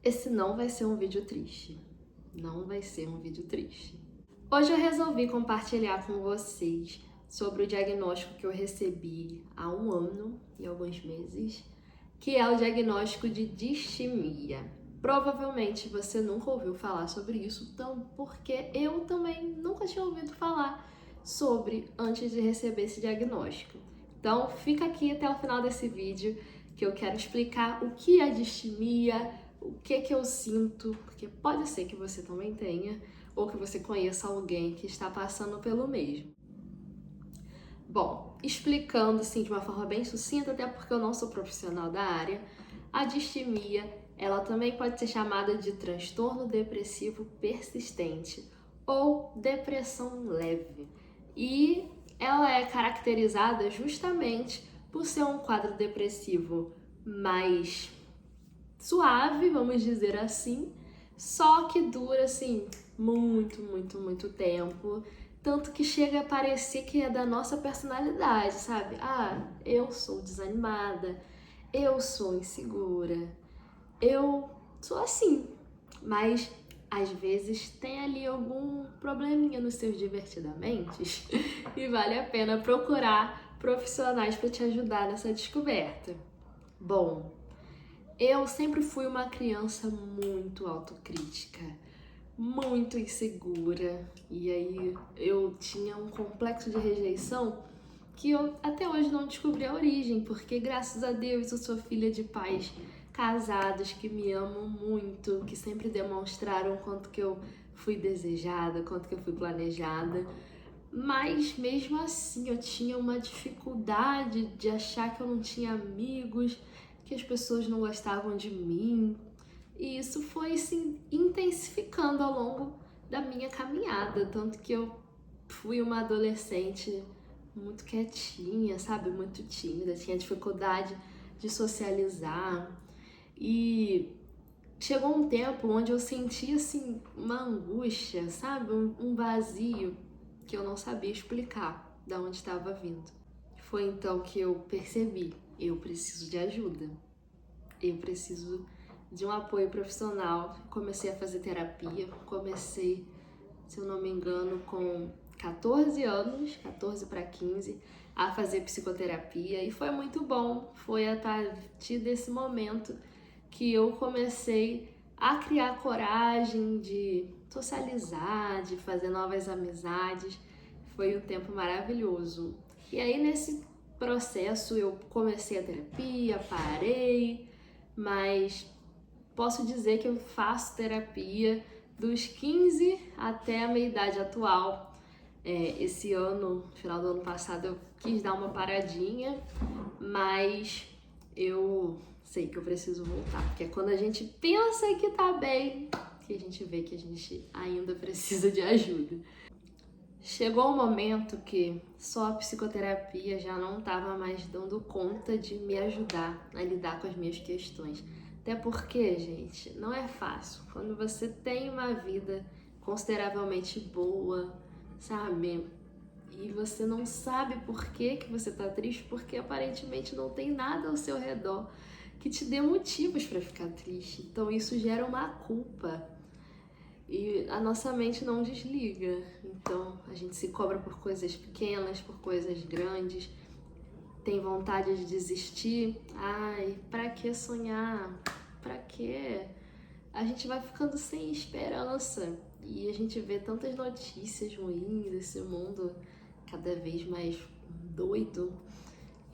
Esse não vai ser um vídeo triste. Não vai ser um vídeo triste. Hoje eu resolvi compartilhar com vocês sobre o diagnóstico que eu recebi há 1 ano e alguns meses, que é o diagnóstico de distimia. Provavelmente você nunca ouviu falar sobre isso, então, porque eu também nunca tinha ouvido falar sobre antes de receber esse diagnóstico. Então, fica aqui até o final desse vídeo que eu quero explicar o que é distimia, o que eu sinto, porque pode ser que você também tenha, ou que você conheça alguém que está passando pelo mesmo. Bom, explicando assim de uma forma bem sucinta, até porque eu não sou profissional da área, a distimia, ela também pode ser chamada de transtorno depressivo persistente ou depressão leve. E ela é caracterizada justamente por ser um quadro depressivo mais suave, vamos dizer assim, só que dura assim muito tempo, tanto que chega a parecer que é da nossa personalidade, sabe? Ah, eu sou desanimada, eu sou insegura, eu sou assim, mas às vezes tem ali algum probleminha nos seus divertidamente e vale a pena procurar profissionais para te ajudar nessa descoberta. Bom, eu sempre fui uma criança muito autocrítica, muito insegura, e aí eu tinha um complexo de rejeição que eu até hoje não descobri a origem, porque graças a Deus eu sou filha de pais casados que me amam muito, que sempre demonstraram quanto que eu fui desejada, quanto que eu fui planejada. Mas mesmo assim eu tinha uma dificuldade de achar que eu não tinha amigos, que as pessoas não gostavam de mim. E isso foi se intensificando ao longo da minha caminhada, tanto que eu fui uma adolescente muito quietinha, sabe? Muito tímida, tinha dificuldade de socializar. E chegou um tempo onde eu sentia assim uma angústia, sabe? Um vazio que eu não sabia explicar de onde estava vindo. Foi então que eu percebi, eu preciso de ajuda. Eu preciso de um apoio profissional. Comecei a fazer terapia, comecei, se eu não me engano, com 14 anos, 14 para 15, a fazer psicoterapia e foi muito bom. Foi a partir desse momento que eu comecei a criar coragem de socializar, de fazer novas amizades. Foi um tempo maravilhoso. E aí nesse processo eu comecei a terapia, parei, mas posso dizer que eu faço terapia dos 15 até a minha idade atual. Esse ano, no final do ano passado, eu quis dar uma paradinha, mas eu sei que eu preciso voltar, porque é quando a gente pensa que tá bem, que a gente vê que a gente ainda precisa de ajuda. Chegou um momento que só a psicoterapia já não estava mais dando conta de me ajudar a lidar com as minhas questões. Até porque, gente, não é fácil. Quando você tem uma vida consideravelmente boa, sabe? E você não sabe por que você tá triste, porque aparentemente não tem nada ao seu redor que te dê motivos para ficar triste. Então isso gera uma culpa. E a nossa mente não desliga, então a gente se cobra por coisas pequenas, por coisas grandes, tem vontade de desistir. Ai, pra que sonhar? Pra que? A gente vai ficando sem esperança e a gente vê tantas notícias ruins desse mundo cada vez mais doido.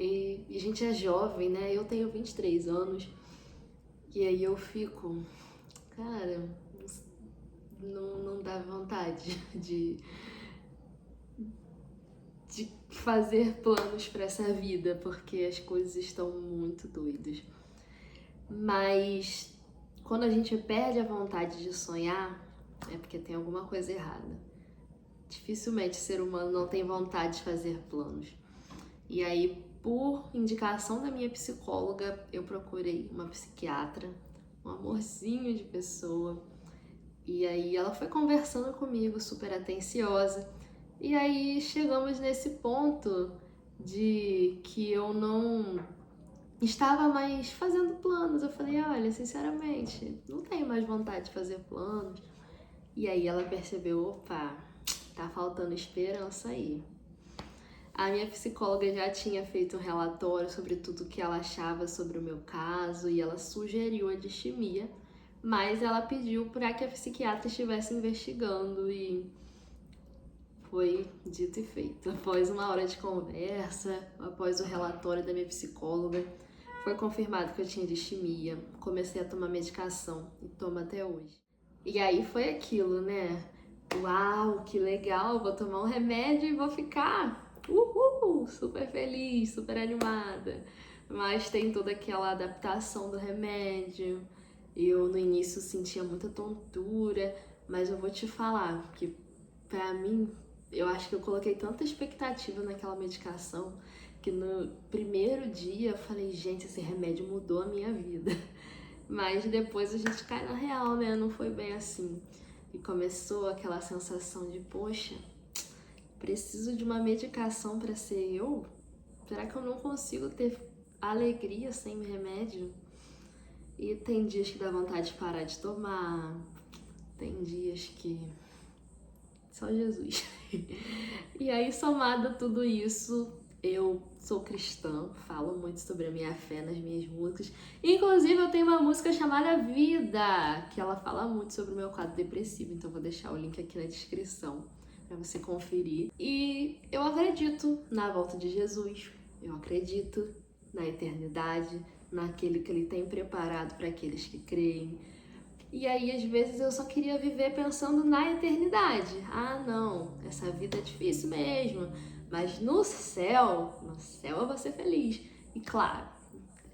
E a gente é jovem, né? Eu tenho 23 anos e aí eu fico, cara, não dá vontade de fazer planos para essa vida, porque as coisas estão muito doidas. Mas quando a gente perde a vontade de sonhar, é porque tem alguma coisa errada. Dificilmente o ser humano não tem vontade de fazer planos. E aí, por indicação da minha psicóloga, eu procurei uma psiquiatra, um amorzinho de pessoa. E aí ela foi conversando comigo, super atenciosa. E aí chegamos nesse ponto de que eu não estava mais fazendo planos. Eu falei, olha, sinceramente, não tenho mais vontade de fazer planos. E aí ela percebeu, opa, tá faltando esperança aí. A minha psicóloga já tinha feito um relatório sobre tudo que ela achava sobre o meu caso e ela sugeriu a distimia, mas ela pediu para que a psiquiatra estivesse investigando e foi dito e feito. Após uma hora de conversa, após o relatório da minha psicóloga, foi confirmado que eu tinha distimia. Comecei a tomar medicação e tomo até hoje. E aí foi aquilo, né? Uau, que legal, vou tomar um remédio e vou ficar super feliz, super animada. Mas tem toda aquela adaptação do remédio. Eu no início sentia muita tontura, mas eu vou te falar que pra mim, eu acho que eu coloquei tanta expectativa naquela medicação que no primeiro dia eu falei, gente, esse remédio mudou a minha vida. Mas depois a gente cai na real, né? Não foi bem assim. E começou aquela sensação de, poxa, preciso de uma medicação para ser eu? Será que eu não consigo ter alegria sem remédio? E tem dias que dá vontade de parar de tomar, tem dias que só Jesus. E aí, somado a tudo isso, eu sou cristã, falo muito sobre a minha fé nas minhas músicas. Inclusive, eu tenho uma música chamada Vida, que ela fala muito sobre o meu quadro depressivo, então vou deixar o link aqui na descrição para você conferir. E eu acredito na volta de Jesus, eu acredito na eternidade, naquele que ele tem preparado para aqueles que creem. E aí, às vezes, eu só queria viver pensando na eternidade. Ah, não, essa vida é difícil mesmo, mas no céu eu vou ser feliz. E claro,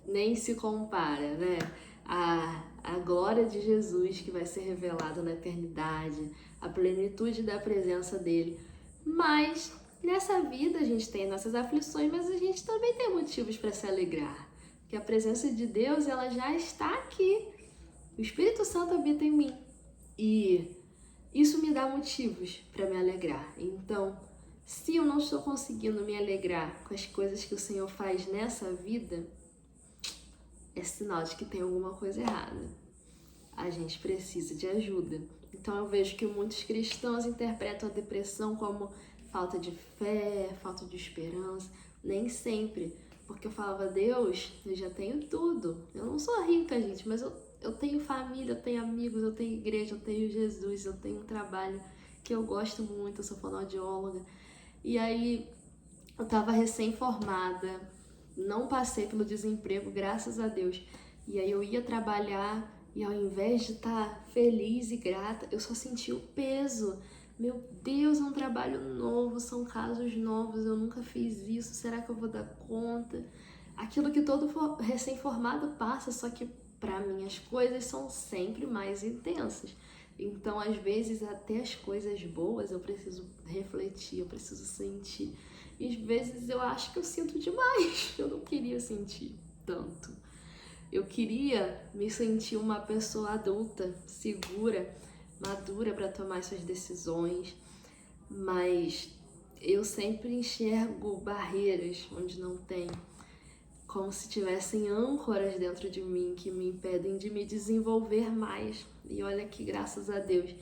nem se compara, né? A glória de Jesus que vai ser revelada na eternidade, a plenitude da presença dele. Mas nessa vida a gente tem nossas aflições, mas a gente também tem motivos para se alegrar. Porque a presença de Deus, ela já está aqui. O Espírito Santo habita em mim e isso me dá motivos para me alegrar. Então, se eu não estou conseguindo me alegrar com as coisas que o Senhor faz nessa vida, é sinal de que tem alguma coisa errada. A gente precisa de ajuda. Então, eu vejo que muitos cristãos interpretam a depressão como falta de fé, falta de esperança. Nem sempre. Porque eu falava, Deus, eu já tenho tudo. Eu não sou rica, gente, mas eu tenho família, eu tenho amigos, eu tenho igreja, eu tenho Jesus, eu tenho um trabalho que eu gosto muito, eu sou fonoaudióloga. E aí, eu tava recém-formada, não passei pelo desemprego, graças a Deus. E aí eu ia trabalhar e ao invés de estar feliz e grata, eu só senti o peso. Meu Deus, é um trabalho novo, são casos novos, eu nunca fiz isso, será que eu vou dar conta? Aquilo que todo recém-formado passa, só que para mim as coisas são sempre mais intensas. Então, às vezes, até as coisas boas eu preciso refletir, eu preciso sentir. E às vezes eu acho que eu sinto demais, eu não queria sentir tanto. Eu queria me sentir uma pessoa adulta, segura, madura para tomar essas decisões, mas eu sempre enxergo barreiras onde não tem, como se tivessem âncoras dentro de mim que me impedem de me desenvolver mais. E olha que, graças a Deus,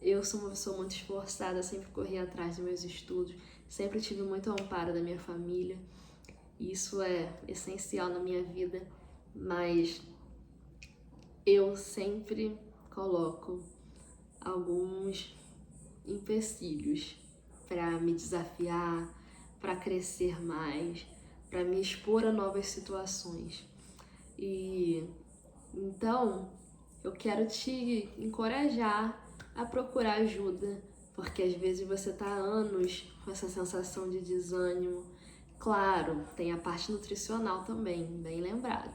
eu sou uma pessoa muito esforçada, sempre corri atrás dos meus estudos, sempre tive muito amparo da minha família. Isso é essencial na minha vida, mas eu sempre coloco alguns empecilhos para me desafiar, para crescer mais, para me expor a novas situações. E então eu quero te encorajar a procurar ajuda, porque às vezes você tá há anos com essa sensação de desânimo. Claro, tem a parte nutricional também, bem lembrado.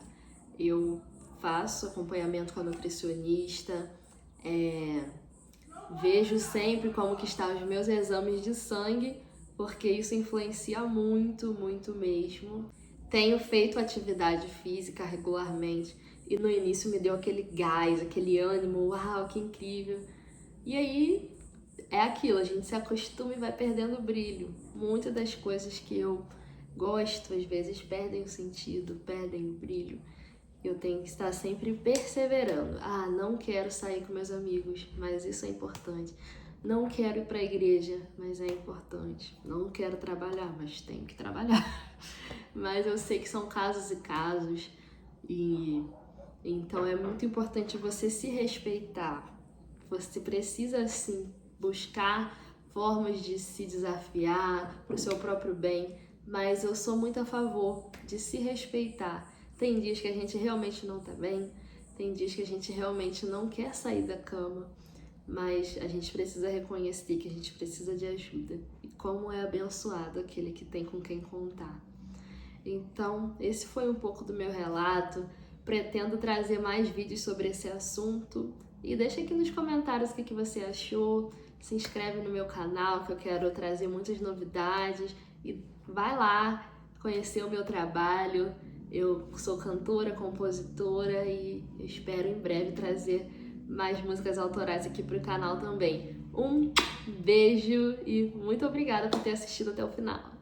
Eu faço acompanhamento com a nutricionista, vejo sempre como que estão os meus exames de sangue, porque isso influencia muito, muito mesmo. Tenho feito atividade física regularmente e no início me deu aquele gás, aquele ânimo, uau, que incrível. E aí é aquilo, a gente se acostuma e vai perdendo o brilho. Muitas das coisas que eu gosto, às vezes perdem o sentido, perdem o brilho. Eu tenho que estar sempre perseverando. Ah, não quero sair com meus amigos, mas isso é importante. Não quero ir para a igreja, mas é importante. Não quero trabalhar, mas tenho que trabalhar. Mas eu sei que são casos e casos, e então é muito importante você se respeitar. Você precisa, sim, buscar formas de se desafiar para o seu próprio bem, mas eu sou muito a favor de se respeitar. Tem dias que a gente realmente não tá bem, tem dias que a gente realmente não quer sair da cama, mas a gente precisa reconhecer que a gente precisa de ajuda. E como é abençoado aquele que tem com quem contar. Então, esse foi um pouco do meu relato. Pretendo trazer mais vídeos sobre esse assunto. E deixa aqui nos comentários o que você achou. Se inscreve no meu canal, que eu quero trazer muitas novidades. E vai lá conhecer o meu trabalho. Eu sou cantora, compositora e espero em breve trazer mais músicas autorais aqui para o canal também. Um beijo e muito obrigada por ter assistido até o final.